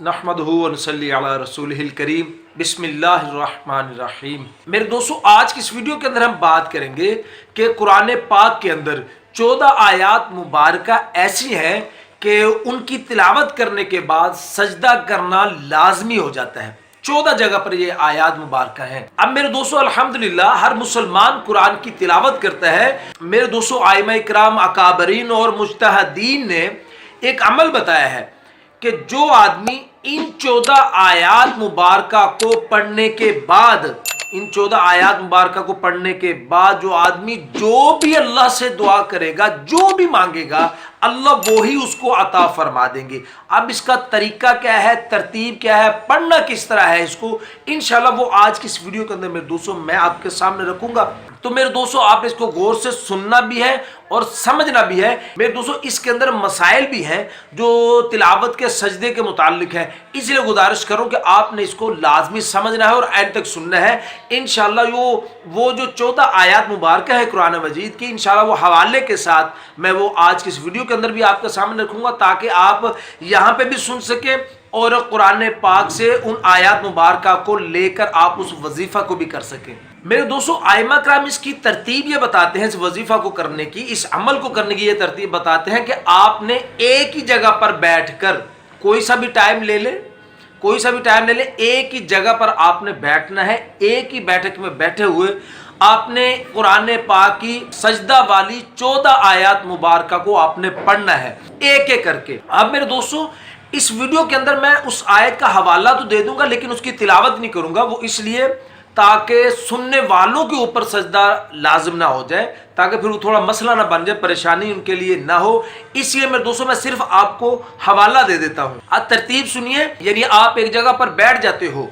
نحمدہ و نصلی علی رسولہ الکریم بسم اللہ الرحمن الرحیم۔ میرے دوستو، آج کی اس ویڈیو کے اندر ہم بات کریں گے کہ قرآن پاک کے اندر 14 آیات مبارکہ ایسی ہیں کہ ان کی تلاوت کرنے کے بعد سجدہ کرنا لازمی ہو جاتا ہے۔ 14 جگہ پر یہ آیات مبارکہ ہیں۔ اب میرے دوستو، الحمدللہ ہر مسلمان قرآن کی تلاوت کرتا ہے۔ میرے دوستو، ائمہ کرام اکابرین اور مجتہدین نے ایک عمل بتایا ہے کہ جو آدمی ان 14 آیات مبارکہ کو پڑھنے کے بعد جو آدمی جو بھی اللہ سے دعا کرے گا، جو بھی مانگے گا، اللہ وہی اس کو عطا فرما دیں گے۔ اب اس کا طریقہ کیا ہے، ترتیب کیا ہے، پڑھنا کس طرح ہے، اس کو انشاءاللہ وہ آج کی اس ویڈیو کے اندر میرے دوستوں میں آپ کے سامنے رکھوں گا۔ تو میرے دوستوں، آپ اس کو غور سے سننا بھی ہے اور سمجھنا بھی ہے۔ میرے دوستوں، اس کے اندر مسائل بھی ہیں جو تلاوت کے سجدے کے متعلق ہیں، اس لیے گزارش کروں کہ آپ نے اس کو لازمی سمجھنا ہے اور اینڈ تک سننا ہے۔ انشاءاللہ وہ جو 14 آیات مبارکہ ہے قرآن مجید کی، انشاءاللہ وہ حوالے کے ساتھ میں وہ آج کی اس ویڈیو کے اندر بھی آپ کے سامنے رکھوں گا، تاکہ آپ یہاں پہ بھی سن سکیں اور قرآن پاک سے ان آیات مبارکہ کو لے کر آپ اس وظیفہ کو بھی کر سکیں۔ میرے دوستو، ائمہ کرام اس کی ترتیب یہ بتاتے ہیں، اس وظیفہ کو کرنے کی، اس عمل کو کرنے کی یہ ترتیب بتاتے ہیں کہ آپ نے ایک ہی جگہ پر بیٹھ کر کوئی سا بھی ٹائم لے لیں، ایک ہی جگہ پر آپ نے بیٹھنا ہے۔ ایک ہی بیٹھک میں بیٹھے ہوئے آپ نے قرآن پاک کی سجدہ والی 14 آیات مبارکہ کو آپ نے پڑھنا ہے، ایک ایک کر کے۔ اب میرے دوستو، اس ویڈیو کے اندر میں اس آیت کا حوالہ تو دے دوں گا، لیکن اس کی تلاوت نہیں کروں گا، وہ اس لیے تاکہ سننے والوں کے اوپر سجدہ لازم نہ ہو جائے، تاکہ پھر وہ تھوڑا مسئلہ نہ بن جائے، پریشانی ان کے لیے نہ ہو۔ اس لیے میرے دوستوں، میں صرف آپ کو حوالہ دے دیتا ہوں۔ اب ترتیب سنیے، یعنی آپ ایک جگہ پر بیٹھ جاتے ہو،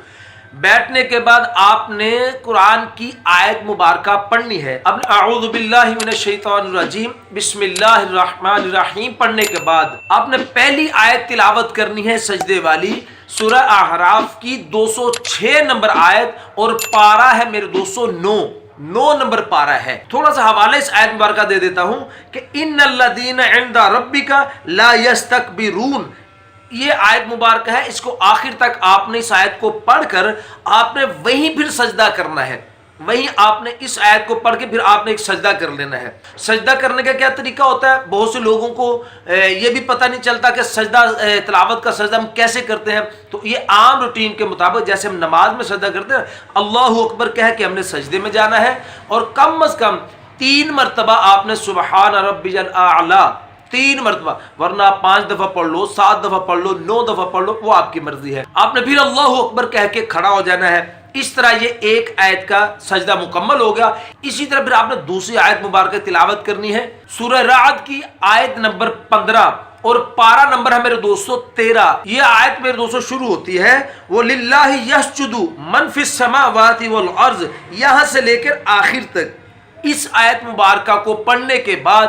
بیٹھنے کے بعد آپ نے قرآن کی آیت مبارکہ پڑھنی ہے۔ اب اعوذ باللہ من الشیطان الرجیم بسم اللہ الرحمن الرحیم پڑھنے کے بعد آپ نے پہلی آیت تلاوت کرنی ہے سجدے والی، سورہ اعراف کی 206 نمبر آیت، اور پارہ ہے میرے دوستو 9 نمبر پارہ ہے۔ تھوڑا سا حوالہ اس آیت مبارکہ دے دیتا ہوں کہ ان الذین عند ربک لا یستکبرون، یہ آیت مبارکہ ہے، اس کو آخر تک آپ نے اس آیت کو پڑھ کر آپ نے وہیں پھر سجدہ کرنا ہے، وہیں آپ نے اس آیت کو پڑھ کے پھر آپ نے ایک سجدہ کر لینا ہے۔ سجدہ کرنے کا کیا طریقہ ہوتا ہے؟ بہت سے لوگوں کو یہ بھی پتہ نہیں چلتا کہ سجدہ، تلاوت کا سجدہ ہم کیسے کرتے ہیں۔ تو یہ عام روٹین کے مطابق جیسے ہم نماز میں سجدہ کرتے ہیں، اللہ اکبر کہہ کے ہم نے سجدے میں جانا ہے، اور کم از کم 3 مرتبہ آپ نے سبحان ربی الاعلی 3 مرتبہ، ورنہ 5 دفعہ پڑھ لو، 7 دفعہ پڑھ لو، 9 دفعہ پڑھ لو، وہ آپ کی مرضی ہے۔ آپ نے پھر اللہ اکبر کہہ کے کھڑا ہو جانا ہے۔ اس طرح یہ ایک آیت کا سجدہ مکمل ہو گیا۔ اسی طرح پھر آپ نے دوسری آیت مبارکہ تلاوت کرنی ہے، سورہ رعد کی آیت نمبر 15 اور پارہ نمبر ہے میرے دوستو 13۔ یہ آیت میرے دوستو شروع ہوتی ہے وَلِلَّهِ يَسْجُدُ مَنْ فِي السَّمَاوَاتِ وَالْأَرْضِ، یہاں سے لے کر آخر تک۔ اس آیت مبارکہ کو پڑھنے کے بعد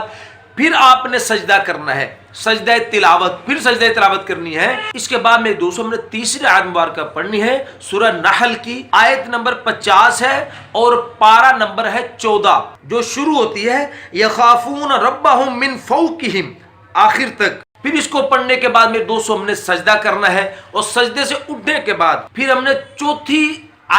پھر آپ نے سجدہ کرنا ہے، سجدہ تلاوت، پھر سجدہ تلاوت کرنی ہے۔ اس کے بعد میرے دوستوں، ہم نے تیسری آیت مبارکہ پڑھنی ہے، سورہ نحل کی آیت نمبر 50 ہے اور پارہ نمبر ہے 14، جو شروع ہوتی ہے یخافون ربہم من فوقہم، آخر تک۔ پھر اس کو پڑھنے کے بعد میرے دوستوں ہم نے سجدہ کرنا ہے، اور سجدے سے اٹھنے کے بعد پھر ہم نے چوتھی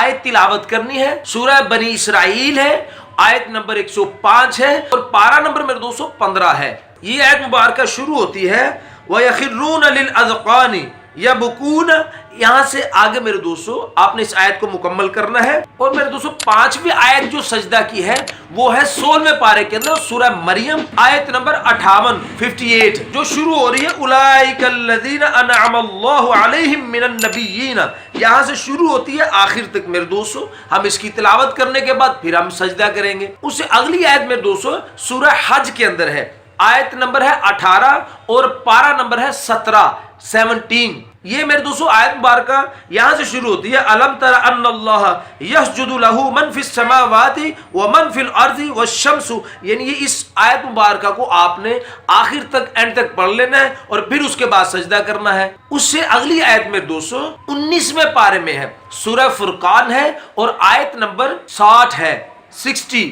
آیت تلاوت کرنی ہے، سورہ بنی اسرائیل ہے، آیت نمبر 105 ہے، اور پارہ نمبر میرے دوستوں 15 ہے۔ یہ آیت مبارکہ شروع ہوتی ہے وَيَخِرُّونَ لِلْأَذْقَانِ يَبْكُونَ، یہاں سے آگے میرے دوستوں آپ نے اس آیت کو مکمل کرنا ہے۔ اور میرے دوستوں 5ویں آیت جو سجدہ کی ہے وہ ہے 16ویں پارے کے اندر سورہ مریم، آیت نمبر 58 جو شروع ہو رہی ہے اولئک الذین انعم اللہ علیہم من النبیین، یہاں سے شروع ہوتی ہے آخر تک۔ میرے دوستوں ہم اس کی تلاوت کرنے کے بعد پھر ہم سجدہ کریں گے۔ اس سے اگلی آیت میرے دوستوں سورہ حج کے اندر ہے، آیت نمبر ہے 18 اور پارہ نمبر ہے 17۔ یہ میرے دوستو آیت مبارکہ یہاں سے شروع ہوتی ہے الم تر ان اللہ یسجد لہ من فی السماوات ومن فی الارض والشمس، یعنی یہ اس آیت مبارکہ کو آپ نے آخر تک، اینڈ تک پڑھ لینا ہے، اور پھر اس کے بعد سجدہ کرنا ہے۔ اس سے اگلی آیت میرے دوستو 19ویں پارے میں ہے، سورہ فرقان ہے اور آیت نمبر 60 ہے۔ 60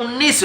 19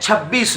26।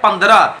15।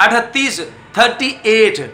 38।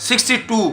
62।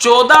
14